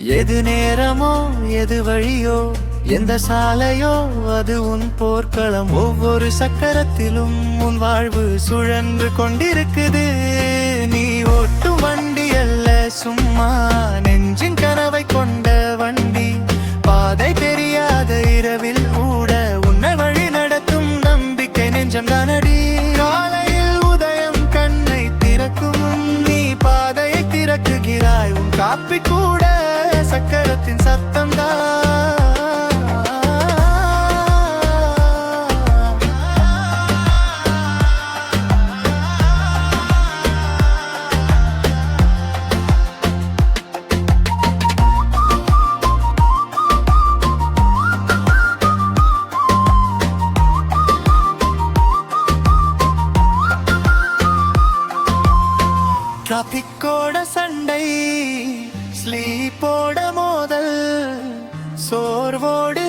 எது நேரமோ எது வழியோ எந்த சாலையோ அது உன் போர்க்களம். ஒவ்வொரு சக்கரத்திலும் உன் வாழ்வு சுழன்று கொண்டிருக்குது. நீ ஓட்டும் வண்டி அல்ல சும்மா நெஞ்சின் கனவை கொண்ட வண்டி. பாதை தெரியாத இரவில் கூட உன்னை வழி நடத்தும் நம்பிக்கை நெஞ்சம் தானடி. காலையில் உதயம் கண்ணை திறக்கும் நீ பாதையை திறக்குகிறாய். உன் காப்பி கூட சக்கரத்தின் சத்தம் தான். டிராபிக்கோட சண்டை, ஸ்லீப்போட மோதல், சோர்வோடு